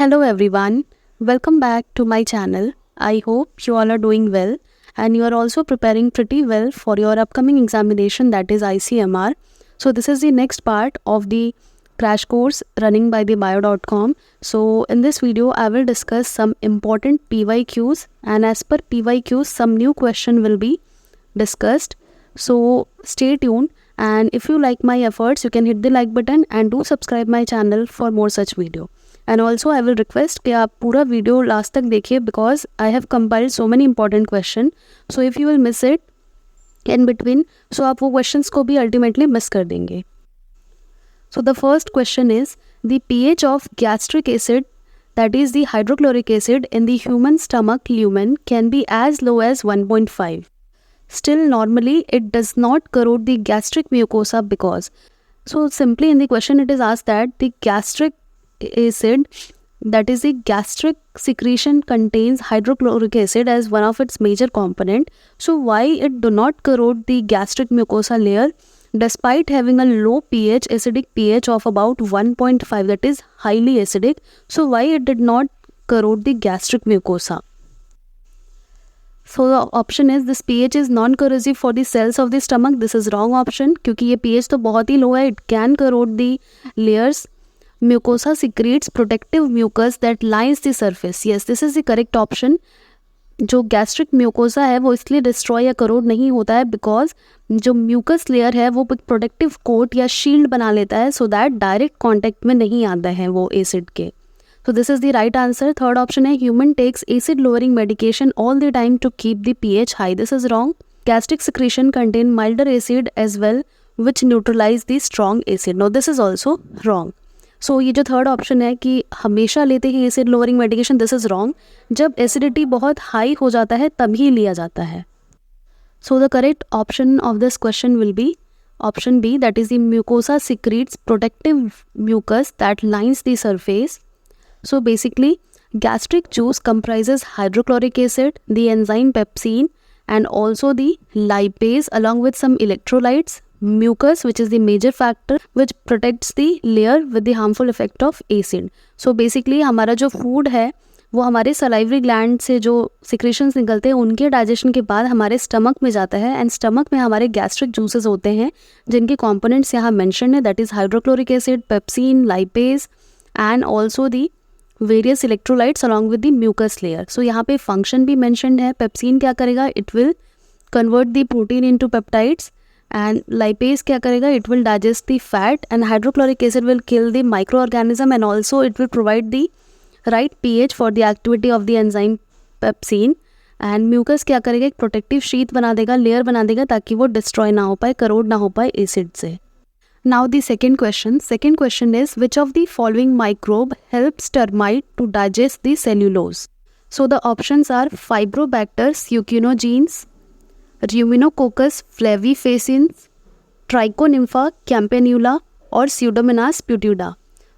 Hello everyone, welcome back to my channel. I hope you all are doing well and you are also preparing pretty well for your upcoming examination, that is ICMR. So this is the next part of the crash course running by the bio.com. So in this video I will discuss some important PYQs, and as per PYQs some new question will be discussed. So stay tuned, and if you like my efforts you can hit the like button and do subscribe my channel for more such video. And also I will request कि आप पूरा video last तक देखिए because I have compiled so many important question. So if you will miss it in between, so आप वो questions को भी ultimately miss कर देंगे. So the first question is the pH of gastric acid, that is the hydrochloric acid, in the human stomach lumen can be as low as 1.5. Still normally it does not corrode the gastric mucosa because. So simply in the question it is asked that the gastric acid, that is the gastric secretion, contains hydrochloric acid as one of its major component. So why it do not corrode the gastric mucosa layer despite having a low pH, acidic pH of about 1.5, that is highly acidic. So why it did not corrode the gastric mucosa? So the option is this pH is non-corrosive for the cells of the stomach. This is wrong option क्योंकि ये pH तो बहुत ही low है. It can corrode the layers. Mucosa secretes protective mucus that lines the surface. Yes, this is the correct option. जो gastric mucosa है वो इसलिए destroy या करोड नहीं होता है बिकॉज जो म्यूकस लेयर है वो प्रोटेक्टिव कोट या शील्ड बना लेता है सो दैट डायरेक्ट कॉन्टैक्ट में नहीं आता है वो एसिड के. So this is the right answer. Third option है human takes acid lowering medication all the time to keep the pH high. This is wrong. Gastric secretion contain milder acid as well which neutralize the strong acid. No, this is also wrong. So ये जो third option है कि हमेशा लेते हैं acid lowering medication, this is wrong. जब acidity बहुत high हो जाता है तभी लिया जाता है. So the correct option of this question will be option B, that is the mucosa secretes protective mucus that lines the surface. So basically gastric juice comprises hydrochloric acid, the enzyme pepsin, and also the lipase along with some electrolytes, mucus which is the major factor which protects the layer with the harmful effect of acid. So basically हमारा जो food है वो हमारे salivary gland से जो secretions निकलते हैं उनके digestion के बाद हमारे stomach में जाता है, and stomach में हमारे gastric juices होते हैं जिनके components यहाँ mentioned है, that is hydrochloric acid, pepsin, lipase and also the various electrolytes along with the mucus layer. So यहाँ पे फंक्शन भी मैंशनड है. पेप्सिन क्या करेगा, it will convert the protein into peptides, and lipase क्या करेगा, it will digest the fat, and hydrochloric acid will kill the microorganism, and also it will provide the right pH for the activity of the enzyme pepsin. And mucus क्या करेगा, एक protective sheet बना देगा, layer बना देगा ताकि वो destroy ना हो पाए, करोड ना हो पाए एसिड से. Now the second question is which of the following microbe helps termite to digest the cellulose? So the options are Fibrobacter succinogene, Ruminococcus flavifaciens, Trichonympha campanula, or Pseudomonas putida.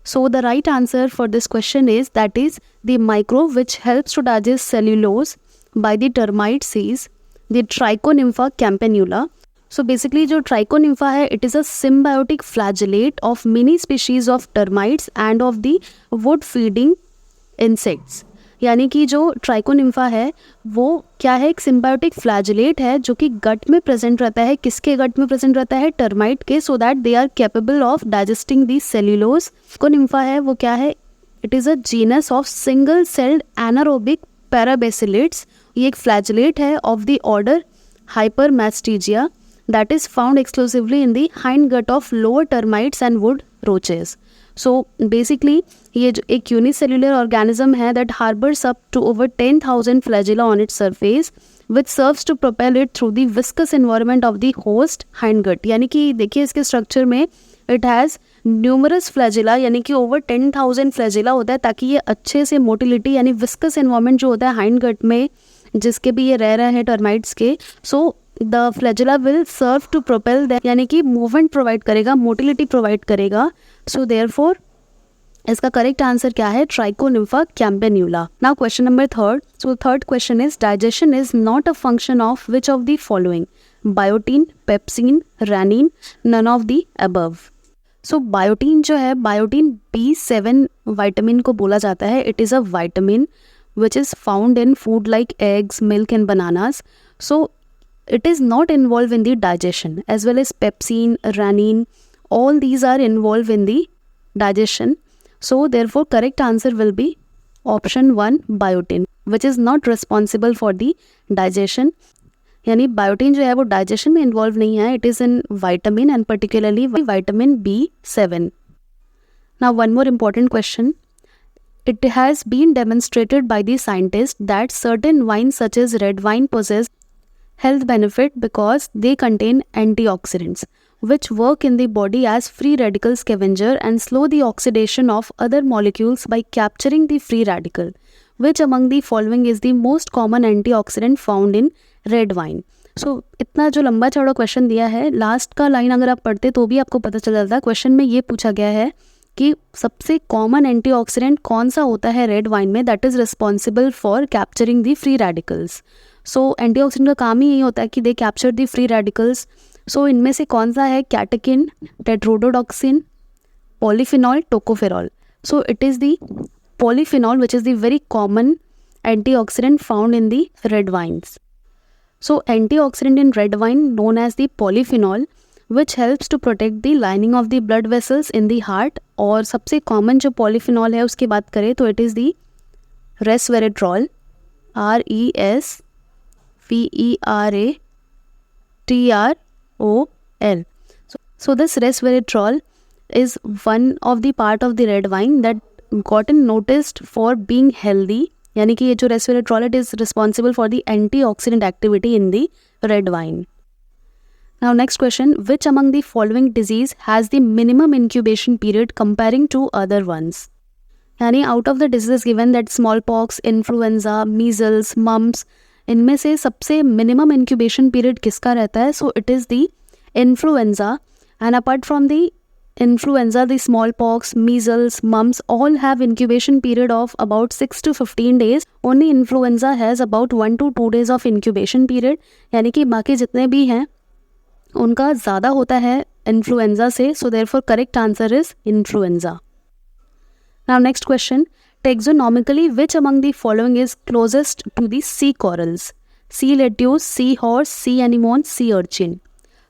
So the right answer for this question is, that is the microbe which helps to digest cellulose by the termites is the Trichonympha campanula. So basically जो Trichonympha है it is a symbiotic flagellate of many species of termites end of the wood feeding insects. यानी कि जो Trichonympha है वो क्या है, एक सिम्बायोटिक फ्लैजिलेट है जो कि गट में प्रेजेंट रहता है. किसके गट में प्रेजेंट रहता है, टर्माइट के, so that they are capable of digesting the cellulose. Trichonympha है वो क्या है, it is a genus of single celled anaerobic parabasalids. ये एक फ्लैजिलेट है of the order Hypermastigia that is found exclusively in the hind gut of lower termites and wood roaches. So basically ये जो एक unicellular organism है that harbors up to over 10,000 flagella on its surface which serves to propel it through the viscous environment of the host hind gut. यानी कि देखिए इसके structure में it has numerous flagella, यानी कि over 10,000 flagella होता है ताकि ये अच्छे से motility यानी viscous environment जो होता है hind gut में जिसके भी ये रह रहे हैं टर्माइट्स के, so the flagella will serve to propel that, यानी कि मूवमेंट प्रोवाइड करेगा, मोटिलिटी प्रोवाइड करेगा. सो देयरफॉर इसका करेक्ट आंसर क्या है, Trichonympha campanula. Now question number third. So third question is digestion is not a function of which of the following, biotin, pepsin, rennin, none of the above. So biotin जो है, biotin B7 vitamin को बोला जाता है. It is a vitamin which is found in food like eggs, milk and bananas. So it is not involved in the digestion, as well as pepsin, ranine, all these are involved in the digestion. So therefore correct answer will be option 1, biotin, which is not responsible for the digestion. यानी biotin जो है वो digestion में involve नहीं है. It is in vitamin and particularly vitamin B7. Now one more important question. It has been demonstrated by the scientists that certain wines such as red wine possess health benefit because they contain antioxidants which work in the body as free radical scavenger and slow the oxidation of other molecules by capturing the free radical. Which among the following is the most common antioxidant found in red wine? So इतना जो लंबा चौड़ा question दिया है, last का line अगर आप पढ़ते तो भी आपको पता चल जाता. क्वेश्चन में ये पूछा गया है कि सबसे कॉमन एंटीऑक्सीडेंट कौन सा होता है रेड वाइन में that is responsible for capturing the free radicals. So antioxidant का काम ही यही होता है कि they capture the free radicals. So इनमें से कौन सा है? Catechin, tetrodotoxin, polyphenol, tocopherol. So it is the polyphenol which is the very common antioxidant found in the red wines. So antioxidant in red wine known as the polyphenol which helps to protect the lining of the blood vessels in the heart. और सबसे common जो polyphenol है उसकी बात करें तो it is the resveratrol, RESVERATROL. So this resveratrol is one of the part of the red wine that gotten noticed for being healthy. यानी कि ये जो resveratrol it is responsible for the antioxidant activity in the red wine. Now next question, which among the following disease has the minimum incubation period comparing to other ones? यानी out of the diseases given that smallpox, influenza, measles, mumps, इनमें से सबसे minimum incubation period किसका रहता है? So it is the influenza, and apart from the influenza, the smallpox, measles, mumps all have incubation period of about 6 to 15 days. Only influenza has about 1 to 2 days of incubation period. यानी कि बाकी जितने भी हैं उनका ज़्यादा होता है इन्फ्लुएंजा से. So therefore correct answer is influenza. Now next question, taxonomically which among the following is closest to the sea corals? Sea lettuce, sea horse, sea anemone, sea urchin.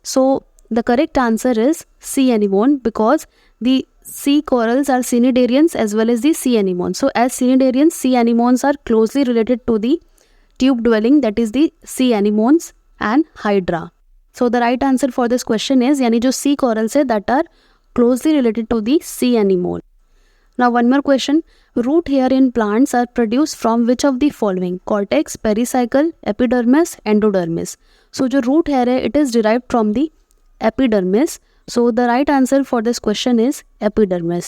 So the correct answer is sea anemone because the sea corals are cnidarians as well as the sea anemones. So as cnidarians, sea anemones are closely related to the tube dwelling, that is the sea anemones and hydra. So the right answer for this question is यानी जो sea corals है that are closely related to the sea anemone. Now one more question, root hair in plants are produced from which of the following? Cortex, pericycle, epidermis, endodermis. So जो root hair है it is derived from the epidermis. So the right answer for this question is epidermis.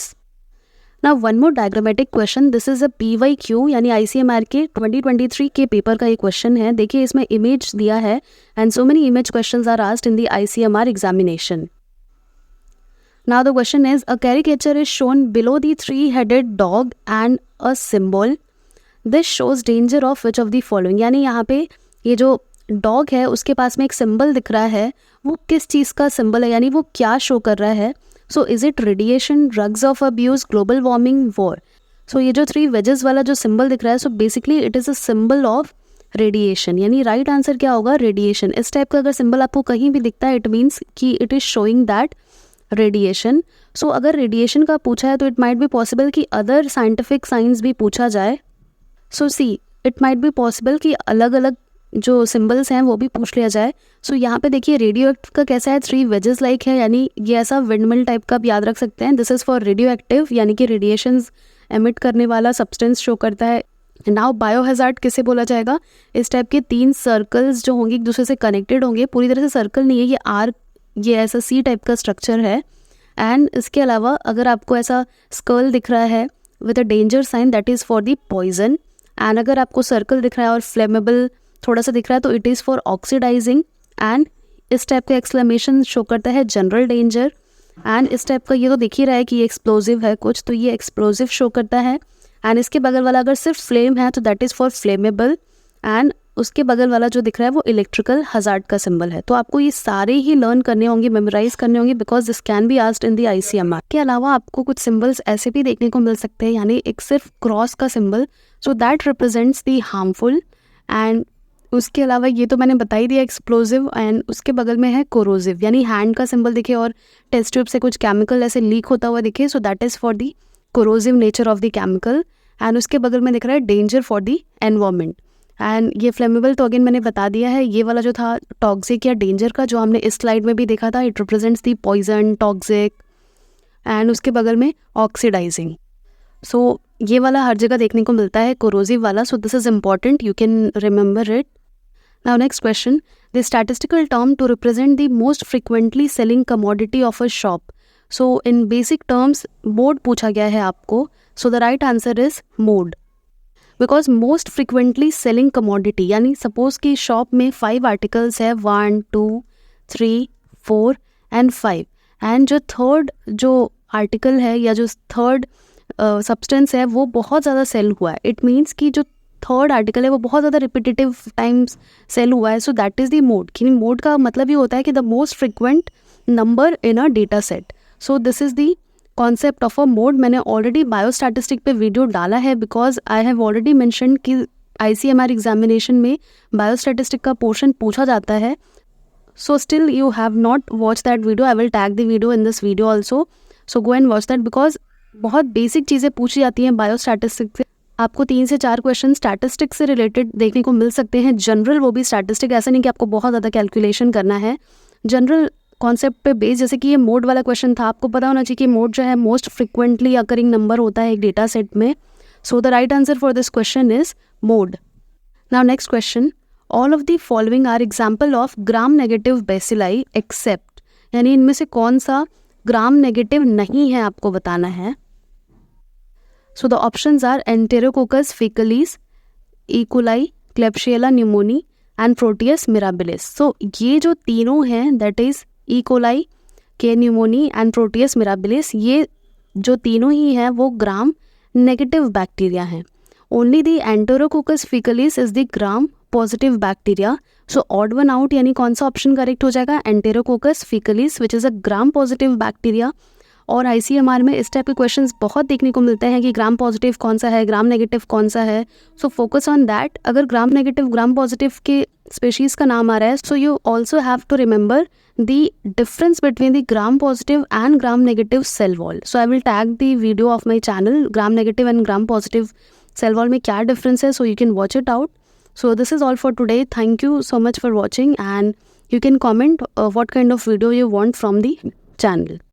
Now one more diagrammatic question, this is a PYQ यानी ICMR के 2023 के paper का ये question है. देखिए इसमें इमेज दिया है and so many image questions are asked in the ICMR examination. Now the question is, a caricature is shown below the three-headed dog and a symbol. This shows danger of which of the following? यानी यहाँ पे ये जो dog है उसके पास में एक symbol दिख रहा है, वो किस चीज़ का सिंबल है, यानी वो क्या शो कर रहा है? So is it radiation, drugs of abuse, global warming, war? So ये जो 3 वेजेस वाला जो सिंबल दिख रहा है, so basically it is a symbol of radiation. यानी राइट आंसर क्या होगा? रेडिएशन. इस टाइप का अगर सिंबल आपको कहीं भी दिखता है इट मीन्स कि it is showing that radiation. So अगर रेडिएशन का पूछा है तो इट माइट बी पॉसिबल कि अदर साइंटिफिक साइंस भी पूछा जाए. So see it might be possible कि अलग अलग जो सिंबल्स हैं वो भी पूछ लिया जाए. सो यहाँ पे देखिए रेडियो एक्टिव का कैसा है, 3 वेजेस लाइक है, यानी ये ऐसा विंडमिल टाइप का आप याद रख सकते हैं. This is for radio active यानी कि रेडिएशंस एमिट करने वाला सब्सटेंस शो करता है. नाउ बायोहैजार्ड किसे बोला जाएगा? इस टाइप के 3 सर्कल्स जो होंगे एक दूसरे से कनेक्टेड होंगे, पूरी तरह से सर्कल नहीं है, ये आर्क, ये ऐसा सी टाइप का स्ट्रक्चर है. एंड इसके अलावा अगर आपको ऐसा स्कल दिख रहा है with a danger sign that is for the poison. And अगर आपको सर्कल दिख रहा है और फ्लेमेबल थोड़ा सा दिख रहा है तो it is for oxidising. And इस टाइप का एक्सक्लेमेशन शो करता है जनरल डेंजर. एंड इस टाइप का ये तो दिख ही रहा है कि ये एक्सप्लोजिव है कुछ, तो ये एक्सप्लोजिव शो करता है. एंड इसके बगल वाला अगर सिर्फ फ्लेम है तो that is for flammable. And उसके बगल वाला जो दिख रहा है वो इलेक्ट्रिकल हजार्ड का सिंबल है। तो आपको ये सारे ही लर्न करने होंगे, मेमोराइज करने होंगे, because this can be asked in the ICMR। के अलावा आपको कुछ सिंबल्स ऐसे भी देखने को मिल सकते हैं, यानी एक सिर्फ क्रॉस का symbol, so that represents the harmful. And उसके अलावा ये तो मैंने बता ही दिया एक्सप्लोजिव, एंड उसके बगल में है कोरोसिव, यानी हैंड का सिंबल दिखे और टेस्ट ट्यूब से कुछ केमिकल ऐसे लीक होता हुआ दिखे, so that is for the corrosive nature of the chemical. And उसके बगल में दिख रहा है danger for the environment. And ये फ्लेमेबल तो अगेन मैंने बता दिया है। ये वाला जो था टॉक्सिक या डेंजर का, जो हमने इस स्लाइड में भी देखा था, it represents the poison, toxic. And उसके बगल में ऑक्सीडाइजिंग। सो ये वाला हर जगह देखने को मिलता है, कोरोसिव वाला, so this is important, you can remember it. Now next question, the statistical term to represent the most frequently selling commodity of a shop. So in basic terms mode पूछा गया है आपको, so the right answer is mode. Because most frequently selling commodity, यानी suppose कि shop में 5 articles है, 1 2 3 4 and 5, and जो third जो आर्टिकल है या जो थर्ड सब्सटेंस है वो बहुत ज़्यादा सेल हुआ है। इट मीन्स कि जो थर्ड आर्टिकल है वो बहुत ज़्यादा रिपीटेटिव टाइम्स सेल हुआ है, so that is the mode. कि मोड का मतलब ये होता है कि the most frequent number in a data set. So this is the concept of a mode. मैंने ऑलरेडी बायोस्टैटिस्टिक पे वीडियो डाला है, because I have already mention कि ICMR एग्जामिनेशन में बायोस्टैटिस्टिक का पोर्शन पूछा जाता है। So still you have not watch that video, I will tag the video in this video also, so go and watch that, because बहुत basic चीज़ें पूछी जाती हैं बायोस्टैटिस्टिक से। आपको 3 से 4 क्वेश्चन स्टैटिस्टिक से रिलेटेड देखने को मिल सकते हैं, जनरल, वो भी स्टैटिस्टिक, ऐसा नहीं कि आपको बहुत ज़्यादा कैलकुलेशन करना है, जनरल कॉन्सेप्ट पे बेस। जैसे कि ये मोड वाला क्वेश्चन था, आपको पता होना चाहिए कि मोड जो है मोस्ट फ्रिक्वेंटली अकरिंग नंबर होता है एक डेटा सेट में। So the right answer for this question is mode. Now next question, all of the following are example of gram negative bacilli except, यानी इनमें से कौन सा ग्राम नेगेटिव नहीं है आपको बताना है। So the options are Enterococcus faecalis, E coli, Klebsiella pneumoniae and Proteus mirabilis. So ये जो तीनों हैं, that is E coli, K pneumoniae and Proteus mirabilis, ये जो तीनों ही हैं वो ग्राम नेगेटिव बैक्टीरिया हैं। Only the Enterococcus faecalis is the gram positive bacteria. So odd one out, यानी कौन सा ऑप्शन करेक्ट हो जाएगा, Enterococcus faecalis which is a gram positive bacteria. और ICMR में इस टाइप के क्वेश्चंस बहुत देखने को मिलते हैं कि ग्राम पॉजिटिव कौन सा है, ग्राम नेगेटिव कौन सा है, सो फोकस ऑन दैट। अगर ग्राम नेगेटिव ग्राम पॉजिटिव के स्पेशीज़ का नाम आ रहा है, so you also have to remember the difference between the gram positive and gram negative cell wall. So I will tag the video of my channel, gram negative and gram positive cell wall में क्या difference है, so you can watch it out. So this is all for today. Thank you so much for watching, and you can comment what kind of video you want from the channel.